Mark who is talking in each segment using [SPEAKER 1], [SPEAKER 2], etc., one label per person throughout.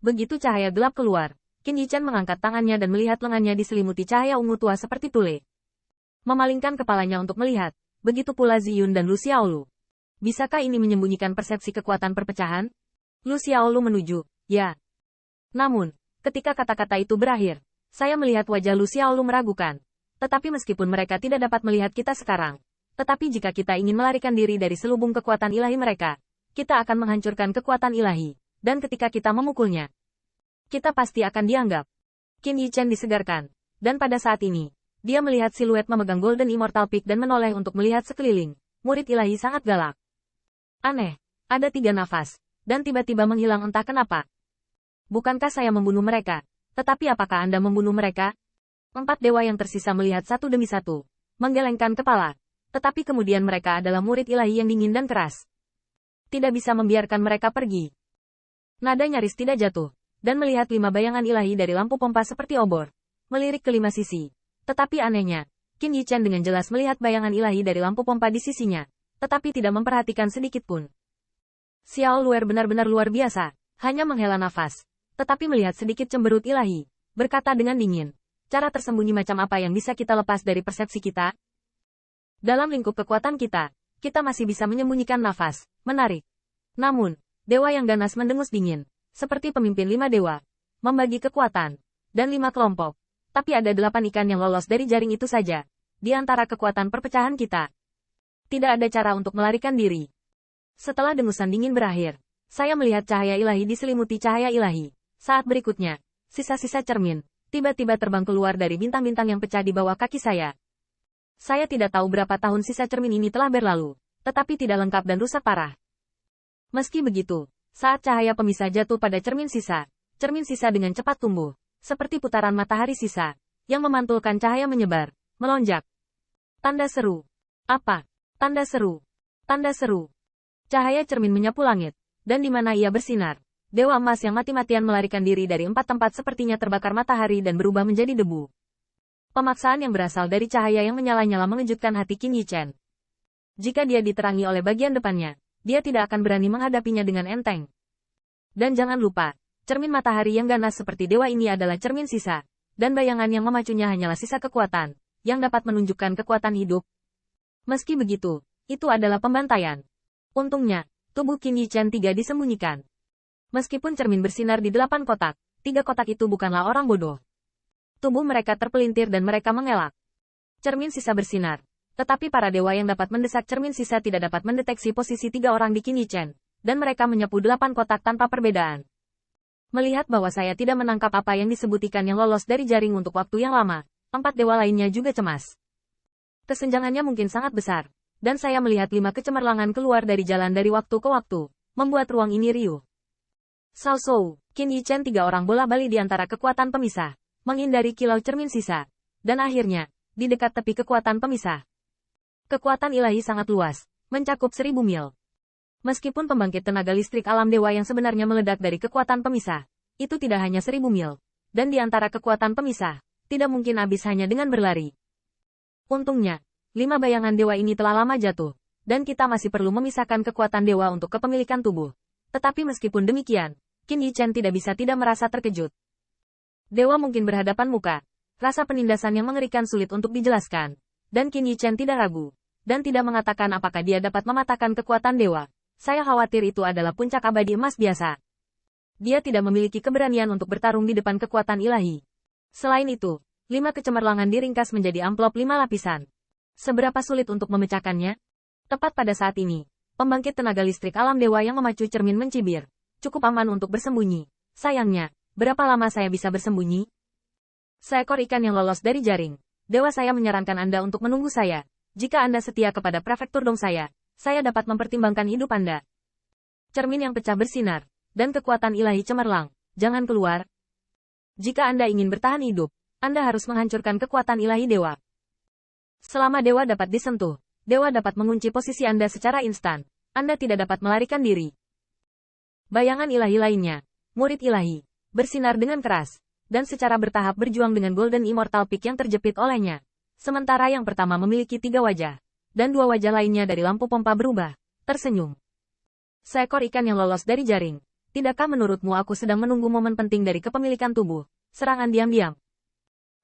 [SPEAKER 1] Begitu cahaya gelap keluar, Qin Yichen mengangkat tangannya dan melihat lengannya diselimuti cahaya ungu tua seperti tule. Memalingkan kepalanya untuk melihat, begitu pula Ziyun dan Lu Xiaolu. Bisakah ini menyembunyikan persepsi kekuatan perpecahan? Lu Xiaolu menuju, ya. Namun, ketika kata-kata itu berakhir, saya melihat wajah Lu Xiaolu meragukan. Tetapi meskipun mereka tidak dapat melihat kita sekarang, tetapi jika kita ingin melarikan diri dari selubung kekuatan ilahi mereka, kita akan menghancurkan kekuatan ilahi, dan ketika kita memukulnya, kita pasti akan dianggap. Qin Yichen disegarkan, dan pada saat ini, dia melihat siluet memegang Golden Immortal Peak dan menoleh untuk melihat sekeliling. Murid ilahi sangat galak. Aneh, ada 3 nafas, dan tiba-tiba menghilang entah kenapa. Bukankah saya membunuh mereka? Tetapi apakah Anda membunuh mereka? 4 dewa yang tersisa melihat satu demi satu, menggelengkan kepala. Tetapi kemudian mereka adalah murid ilahi yang dingin dan keras. Tidak bisa membiarkan mereka pergi. Nada nyaris tidak jatuh, dan melihat 5 bayangan ilahi dari lampu pompa seperti obor, melirik ke 5 sisi. Tetapi anehnya, Qin Yichen dengan jelas melihat bayangan ilahi dari lampu pompa di sisinya, tetapi tidak memperhatikan sedikit pun. Xiao Luer benar-benar luar biasa, hanya menghela nafas, tetapi melihat sedikit cemberut ilahi, berkata dengan dingin, cara tersembunyi macam apa yang bisa kita lepas dari persepsi kita? Dalam lingkup kekuatan kita masih bisa menyembunyikan nafas, menarik. Namun, dewa yang ganas mendengus dingin, seperti pemimpin 5 dewa, membagi kekuatan, dan 5 kelompok. Tapi ada 8 ikan yang lolos dari jaring itu saja, di antara kekuatan perpecahan kita. Tidak ada cara untuk melarikan diri. Setelah dengusan dingin berakhir, saya melihat cahaya ilahi diselimuti cahaya ilahi. Saat berikutnya, sisa-sisa cermin, tiba-tiba terbang keluar dari bintang-bintang yang pecah di bawah kaki saya. Saya tidak tahu berapa tahun sisa cermin ini telah berlalu, tetapi tidak lengkap dan rusak parah. Meski begitu, saat cahaya pemisah jatuh pada cermin sisa dengan cepat tumbuh, seperti putaran matahari sisa, yang memantulkan cahaya menyebar, melonjak. Tanda seru. Apa? Tanda seru. Tanda seru. Cahaya cermin menyapu langit, dan di mana ia bersinar, dewa emas yang mati-matian melarikan diri dari 4 tempat sepertinya terbakar matahari dan berubah menjadi debu. Pemaksaan yang berasal dari cahaya yang menyala-nyala mengejutkan hati Qin Yichen. Jika dia diterangi oleh bagian depannya, dia tidak akan berani menghadapinya dengan enteng. Dan jangan lupa, cermin matahari yang ganas seperti dewa ini adalah cermin sisa, dan bayangan yang memacunya hanyalah sisa kekuatan, yang dapat menunjukkan kekuatan hidup. Meski begitu, itu adalah pembantaian. Untungnya, tubuh Qin Yichen tidak disembunyikan. Meskipun cermin bersinar di 8 kotak, 3 kotak itu bukanlah orang bodoh. Tubuh mereka terpelintir dan mereka mengelak. Cermin sisa bersinar. Tetapi para dewa yang dapat mendesak cermin sisa tidak dapat mendeteksi posisi 3 orang di Qin Yichen, dan mereka menyapu 8 kotak tanpa perbedaan. Melihat bahwa saya tidak menangkap apa yang disebut ikan yang lolos dari jaring untuk waktu yang lama, 4 dewa lainnya juga cemas. Kesenjangannya mungkin sangat besar, dan saya melihat 5 kecemerlangan keluar dari jalan dari waktu ke waktu, membuat ruang ini riuh. Cao Shou, Qin Yichen 3 orang bola-bali di antara kekuatan pemisah, menghindari kilau cermin sisa, dan akhirnya, di dekat tepi kekuatan pemisah. Kekuatan ilahi sangat luas, mencakup 1000 mil. Meskipun pembangkit tenaga listrik alam dewa yang sebenarnya meledak dari kekuatan pemisah, itu tidak hanya 1000 mil, dan di antara kekuatan pemisah, tidak mungkin habis hanya dengan berlari. Untungnya, 5 bayangan dewa ini telah lama jatuh, dan kita masih perlu memisahkan kekuatan dewa untuk kepemilikan tubuh. Tetapi meskipun demikian, Qin Yichen tidak bisa tidak merasa terkejut. Dewa mungkin berhadapan muka. Rasa penindasan yang mengerikan sulit untuk dijelaskan. Dan Qin Yichen tidak ragu. Dan tidak mengatakan apakah dia dapat mematahkan kekuatan dewa. Saya khawatir itu adalah puncak abadi emas biasa. Dia tidak memiliki keberanian untuk bertarung di depan kekuatan ilahi. Selain itu, 5 kecemerlangan diringkas menjadi amplop 5 lapisan. Seberapa sulit untuk memecahkannya? Tepat pada saat ini, pembangkit tenaga listrik alam dewa yang memacu cermin mencibir. Cukup aman untuk bersembunyi. Sayangnya, berapa lama saya bisa bersembunyi? Seekor ikan yang lolos dari jaring. Dewa saya menyarankan Anda untuk menunggu saya. Jika Anda setia kepada prefektur dong saya dapat mempertimbangkan hidup Anda. Cermin yang pecah bersinar, dan kekuatan ilahi cemerlang. Jangan keluar. Jika Anda ingin bertahan hidup, Anda harus menghancurkan kekuatan ilahi dewa. Selama dewa dapat disentuh, dewa dapat mengunci posisi Anda secara instan. Anda tidak dapat melarikan diri. Bayangan ilahi lainnya, murid ilahi, bersinar dengan keras, dan secara bertahap berjuang dengan Golden Immortal Peak yang terjepit olehnya. Sementara yang pertama memiliki 3 wajah, dan 2 wajah lainnya dari lampu pompa berubah, tersenyum. Seekor ikan yang lolos dari jaring, Tidakkah menurutmu aku sedang menunggu momen penting dari kepemilikan tubuh? Serangan diam-diam.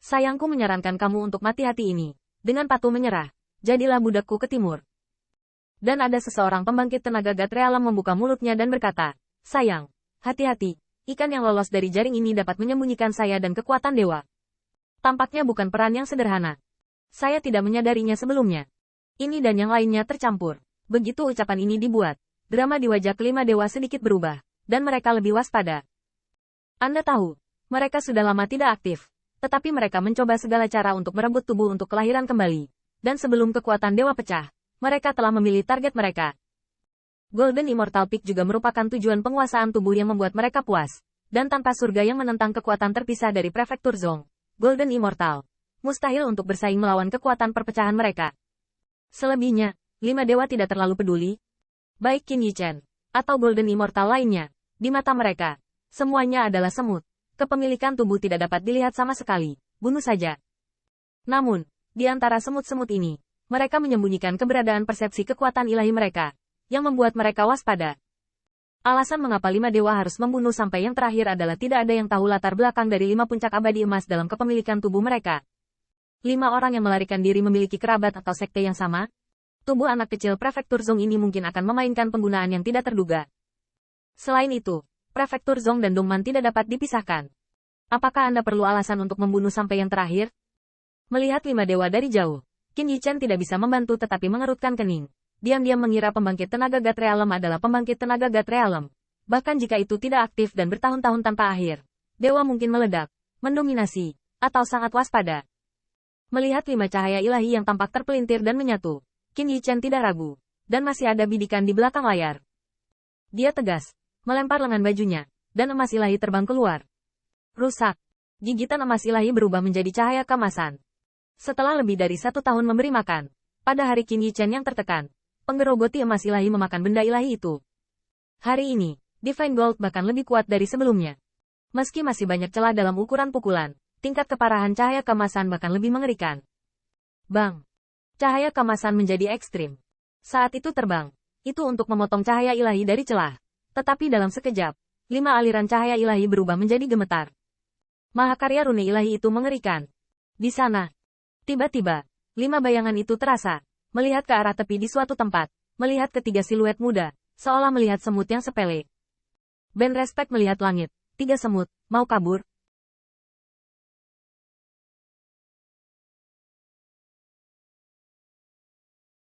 [SPEAKER 1] Sayangku menyarankan kamu untuk mati hati ini. Dengan patuh menyerah, jadilah budakku ke timur. Dan ada seseorang pembangkit tenaga Gatrealem membuka mulutnya dan berkata, sayang, hati-hati, ikan yang lolos dari jaring ini dapat menyembunyikan saya dan kekuatan dewa. Tampaknya bukan peran yang sederhana. Saya tidak menyadarinya sebelumnya. Ini dan yang lainnya tercampur. Begitu ucapan ini dibuat, drama di wajah kelima dewa sedikit berubah, dan mereka lebih waspada. Anda tahu, mereka sudah lama tidak aktif, tetapi mereka mencoba segala cara untuk merebut tubuh untuk kelahiran kembali. Dan sebelum kekuatan dewa pecah, mereka telah memilih target mereka. Golden Immortal Peak juga merupakan tujuan penguasaan tubuh yang membuat mereka puas. Dan tanpa surga yang menentang kekuatan terpisah dari Prefektur Zong, Golden Immortal, mustahil untuk bersaing melawan kekuatan perpecahan mereka. Selebihnya, 5 dewa tidak terlalu peduli. Baik Qin Yichen, atau Golden Immortal lainnya, di mata mereka, semuanya adalah semut. Kepemilikan tubuh tidak dapat dilihat sama sekali, bunuh saja. Namun, di antara semut-semut ini, mereka menyembunyikan keberadaan persepsi kekuatan ilahi mereka, yang membuat mereka waspada. Alasan mengapa 5 dewa harus membunuh sampai yang terakhir adalah tidak ada yang tahu latar belakang dari 5 puncak abadi emas dalam kepemilikan tubuh mereka. 5 orang yang melarikan diri memiliki kerabat atau sekte yang sama. Tubuh anak kecil Prefektur Zong ini mungkin akan memainkan penggunaan yang tidak terduga. Selain itu, Prefektur Zong dan Dongman tidak dapat dipisahkan. Apakah Anda perlu alasan untuk membunuh sampai yang terakhir? Melihat 5 dewa dari jauh, Qin Yichen tidak bisa membantu tetapi mengerutkan kening. Diam-diam mengira pembangkit tenaga Gatrealem adalah pembangkit tenaga Gatrealem. Bahkan jika itu tidak aktif dan bertahun-tahun tanpa akhir, dewa mungkin meledak, mendominasi, atau sangat waspada. Melihat 5 cahaya ilahi yang tampak terpelintir dan menyatu, Qin Yichen tidak ragu, dan masih ada bidikan di belakang layar. Dia tegas, melempar lengan bajunya, dan emas ilahi terbang keluar. Rusak. Gigitan emas ilahi berubah menjadi cahaya keemasan. Setelah lebih dari 1 tahun memberi makan, pada hari Qin Yichen yang tertekan, penggerogoti emas ilahi memakan benda ilahi itu. Hari ini, Divine Gold bahkan lebih kuat dari sebelumnya. Meski masih banyak celah dalam ukuran pukulan, tingkat keparahan cahaya keemasan bahkan lebih mengerikan. Bang! Cahaya keemasan menjadi ekstrim. Saat itu terbang, itu untuk memotong cahaya ilahi dari celah. Tetapi dalam sekejap, 5 aliran cahaya ilahi berubah menjadi gemetar. Mahakarya rune ilahi itu mengerikan. Di sana, tiba-tiba, 5 bayangan itu terasa, melihat ke arah tepi di suatu tempat, melihat ketiga siluet muda, seolah melihat semut yang sepele. Ben Respect melihat langit, 3 semut, mau kabur.